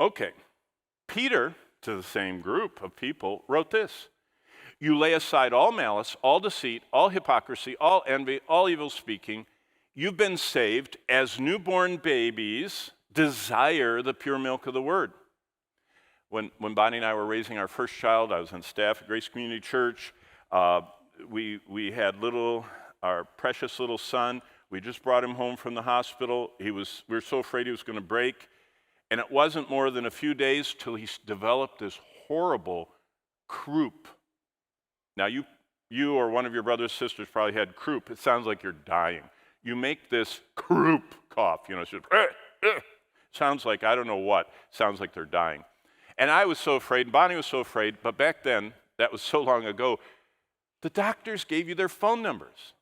Okay, Peter, to the same group of people, wrote this. You lay aside all malice, all deceit, all hypocrisy, all envy, all evil speaking. You've been saved as newborn babies. Desire the pure milk of the word. When Bonnie and I were raising our first child, I was on staff at Grace Community Church. We had our precious little son. We just brought him home from the hospital. We were so afraid he was going to break. And it wasn't more than a few days till he developed this horrible croup. Now, you or one of your brothers or sisters probably had croup. It sounds like you're dying. You make this croup cough, it's just, sounds like, I don't know what, sounds like they're dying. And I was so afraid, and Bonnie was so afraid, but back then, that was so long ago, the doctors gave you their phone numbers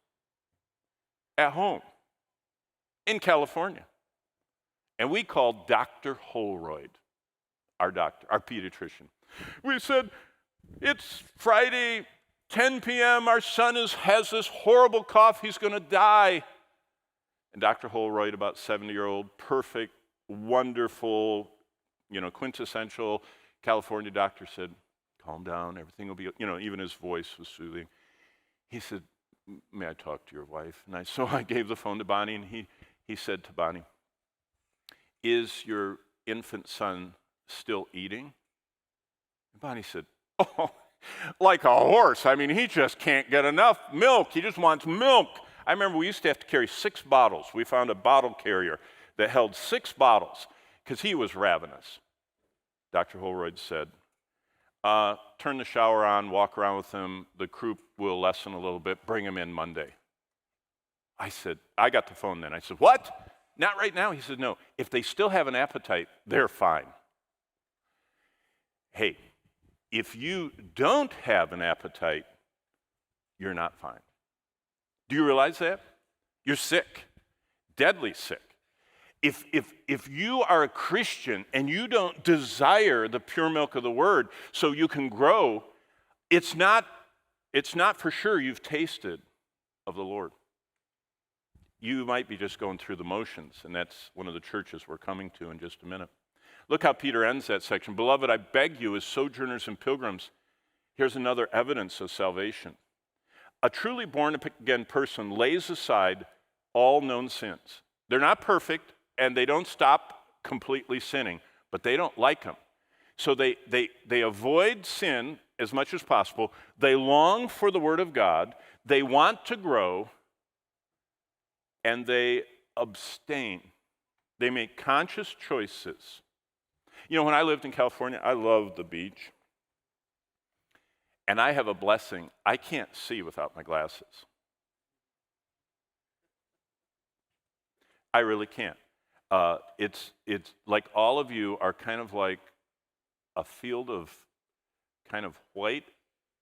at home in California. And we called Dr. Holroyd, our doctor, our pediatrician. We said, it's Friday, 10 p.m., our son has this horrible cough, he's going to die. And Dr. Holroyd, about 70-year-old, perfect, wonderful, quintessential California doctor said, calm down, everything will be, even his voice was soothing. He said, may I talk to your wife? And so I gave the phone to Bonnie, and he said to Bonnie, is your infant son still eating? And Bonnie said, oh, like a horse. I mean, he just can't get enough milk. He just wants milk. I remember we used to have to carry 6 bottles. We found a bottle carrier that held 6 bottles because he was ravenous. Dr. Holroyd said, turn the shower on, walk around with him. The croup will lessen a little bit. Bring him in Monday. I got the phone then. I said, what? Not right now. He said, no. If they still have an appetite, they're fine. Hey, if you don't have an appetite, you're not fine. Do you realize that? You're sick, deadly sick. If you are a Christian and you don't desire the pure milk of the word so you can grow, it's not for sure you've tasted of the Lord. You might be just going through the motions, and that's one of the churches we're coming to in just a minute. Look how Peter ends that section. Beloved, I beg you as sojourners and pilgrims, here's another evidence of salvation. A truly born-again person lays aside all known sins. They're not perfect, and they don't stop completely sinning, but they don't like them. So they avoid sin as much as possible. They long for the Word of God. They want to grow, and they abstain. They make conscious choices. When I lived in California, I loved the beach. And I have a blessing. I can't see without my glasses. I really can't. It's like all of you are kind of like a field of kind of white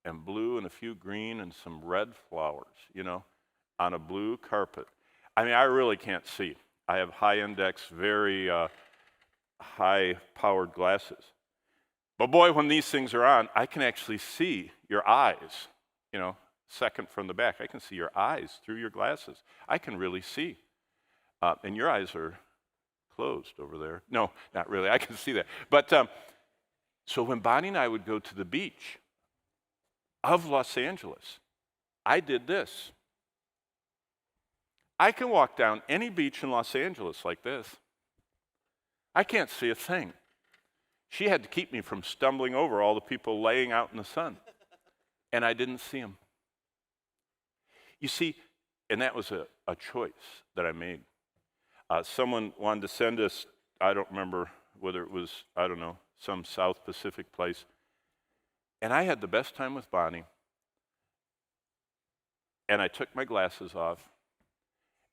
and blue and a few green and some red flowers, on a blue carpet. I mean, I really can't see. I have high index, very high-powered glasses. But boy, when these things are on, I can actually see your eyes, second from the back. I can see your eyes through your glasses. I can really see. And your eyes are closed over there. No, not really. I can see that. But so when Bonnie and I would go to the beach of Los Angeles, I did this. I can walk down any beach in Los Angeles like this. I can't see a thing. She had to keep me from stumbling over all the people laying out in the sun. And I didn't see them. You see, and that was a choice that I made. Someone wanted to send us, I don't remember whether it was, some South Pacific place. And I had the best time with Bonnie. And I took my glasses off.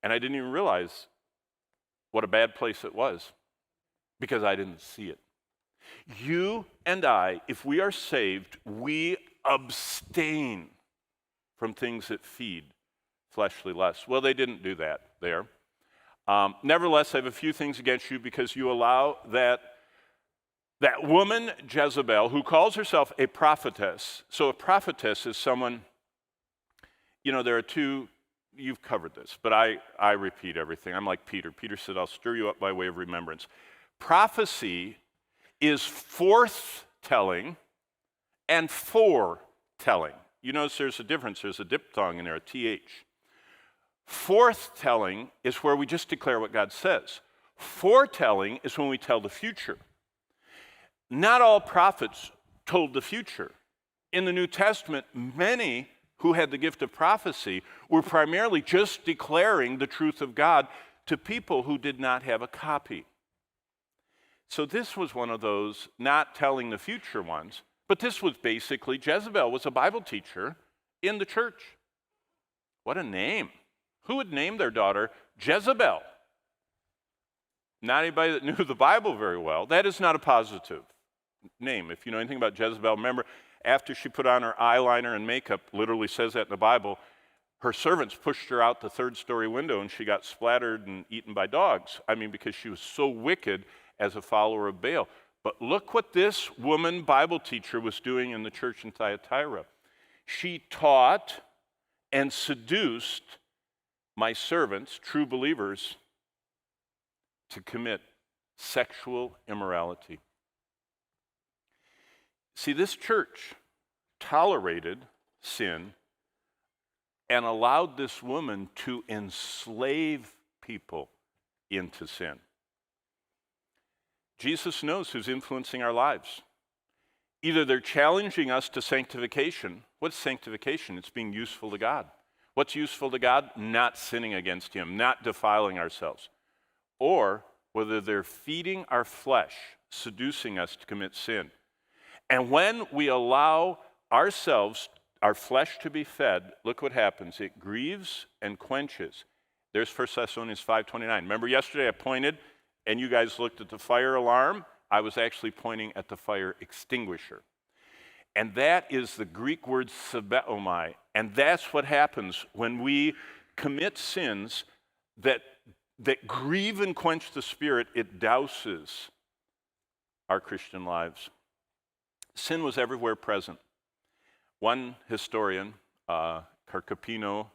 And I didn't even realize what a bad place it was because I didn't see it. You and I, if we are saved, we abstain from things that feed fleshly lusts. Well, they didn't do that there. Nevertheless, I have a few things against you because you allow that woman Jezebel, who calls herself a prophetess. So a prophetess is someone, there are two, you've covered this, but I repeat everything. I'm like Peter. Peter said, I'll stir you up by way of remembrance. Prophecy is forthtelling and foretelling. You notice there's a difference. There's a diphthong in there, a th. Forthtelling is where we just declare what God says. Foretelling is when we tell the future. Not all prophets told the future. In the New Testament, many who had the gift of prophecy were primarily just declaring the truth of God to people who did not have a copy. So this was one of those not telling the future ones, but this was basically, Jezebel was a Bible teacher in the church. What a name. Who would name their daughter Jezebel? Not anybody that knew the Bible very well. That is not a positive name. If you know anything about Jezebel, remember, after she put on her eyeliner and makeup, literally says that in the Bible, her servants pushed her out the third-story window and she got splattered and eaten by dogs. I mean, because she was so wicked as a follower of Baal. But look what this woman Bible teacher was doing in the church in Thyatira. She taught and seduced my servants, true believers, to commit sexual immorality. See, this church tolerated sin and allowed this woman to enslave people into sin. Jesus knows who's influencing our lives. Either they're challenging us to sanctification. What's sanctification? It's being useful to God. What's useful to God? Not sinning against Him, not defiling ourselves. Or whether they're feeding our flesh, seducing us to commit sin. And when we allow ourselves, our flesh to be fed, look what happens. It grieves and quenches. There's 1 Thessalonians 5:29. Remember yesterday I pointed and you guys looked at the fire alarm? I was actually pointing at the fire extinguisher. And that is the Greek word sebeomai. And that's what happens when we commit sins that grieve and quench the spirit. It douses our Christian lives. Sin was everywhere present. One historian, Carcapino,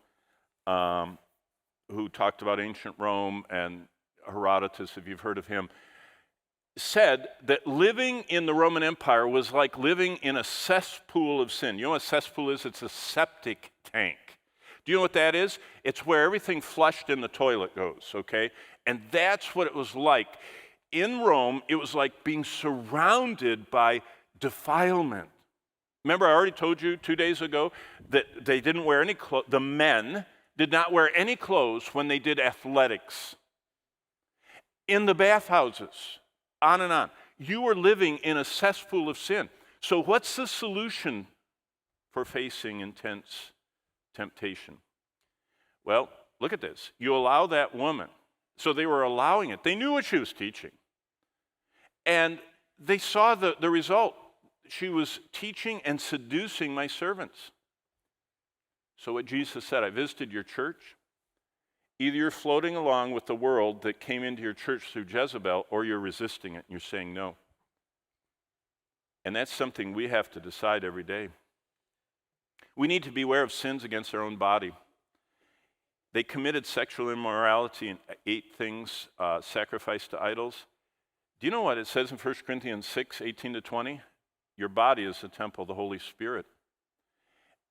who talked about ancient Rome, and Herodotus, if you've heard of him, said that living in the Roman Empire was like living in a cesspool of sin. You know what a cesspool is? It's a septic tank. Do you know what that is? It's where everything flushed in the toilet goes, okay? And that's what it was like. In Rome, it was like being surrounded by defilement. Remember, I already told you 2 days ago that they didn't wear any clothes. The men did not wear any clothes when they did athletics. In the bathhouses, on and on. You were living in a cesspool of sin. So what's the solution for facing intense temptation? Well, look at this. You allow that woman. So they were allowing it. They knew what she was teaching. And they saw the result. She was teaching and seducing my servants. So what Jesus said, I visited your church. Either you're floating along with the world that came into your church through Jezebel, or you're resisting it and you're saying no. And that's something we have to decide every day. We need to beware of sins against our own body. They committed sexual immorality and ate things sacrificed to idols. Do you know what it says in 1 Corinthians 6:18-20? Your body is the temple of the Holy Spirit.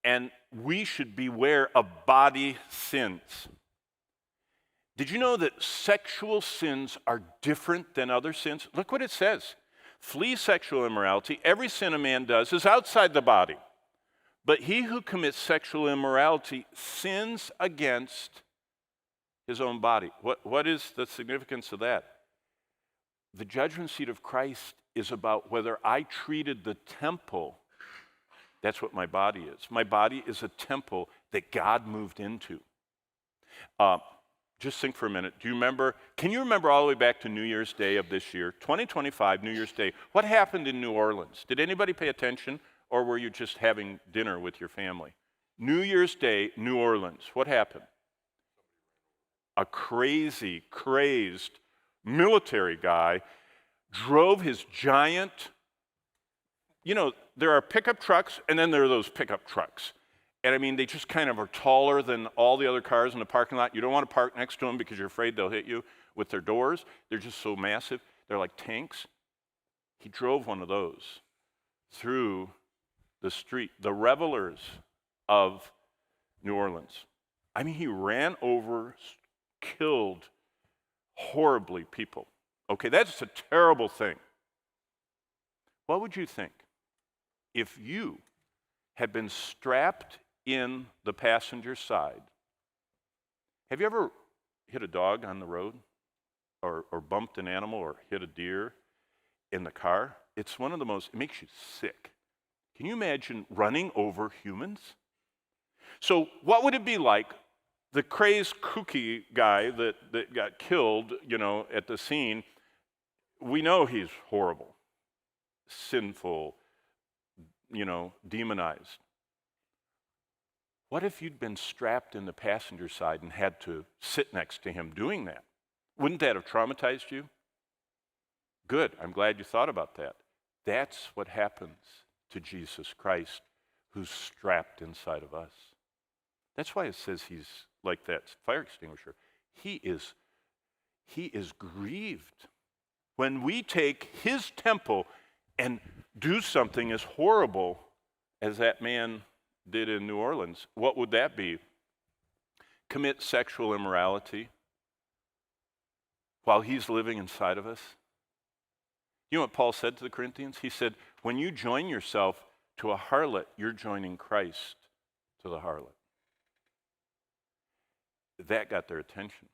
And we should beware of body sins. Did you know that sexual sins are different than other sins? Look what it says. Flee sexual immorality. Every sin a man does is outside the body. But he who commits sexual immorality sins against his own body. What is the significance of that? The judgment seat of Christ is about whether I treated the temple. That's what my body is. My body is a temple that God moved into. Just think for a minute. Can you remember all the way back to New Year's Day of this year, 2025, New Year's Day? What happened in New Orleans? Did anybody pay attention, or were you just having dinner with your family? New Year's Day, New Orleans. What happened? A crazy, crazed military guy drove his giant, there are pickup trucks, and then there are those pickup trucks. And I mean, they just kind of are taller than all the other cars in the parking lot. You don't want to park next to them because you're afraid they'll hit you with their doors. They're just so massive. They're like tanks. He drove one of those through the street, the revelers of New Orleans. I mean, he ran over, killed horribly people. Okay, that's a terrible thing. What would you think if you had been strapped in the passenger side? Have you ever hit a dog on the road or bumped an animal or hit a deer in the car? It's one of the most, it makes you sick. Can you imagine running over humans? So what would it be like, the crazed kooky guy that got killed, at the scene? We know he's horrible, sinful, demonized. What if you'd been strapped in the passenger side and had to sit next to him doing that? Wouldn't that have traumatized you? Good, I'm glad you thought about that. That's what happens to Jesus Christ, who's strapped inside of us. That's why it says he's like that fire extinguisher. He is grieved. When we take his temple and do something as horrible as that man did in New Orleans, what would that be? Commit sexual immorality while he's living inside of us? You know what Paul said to the Corinthians? He said, when you join yourself to a harlot, you're joining Christ to the harlot. That got their attention.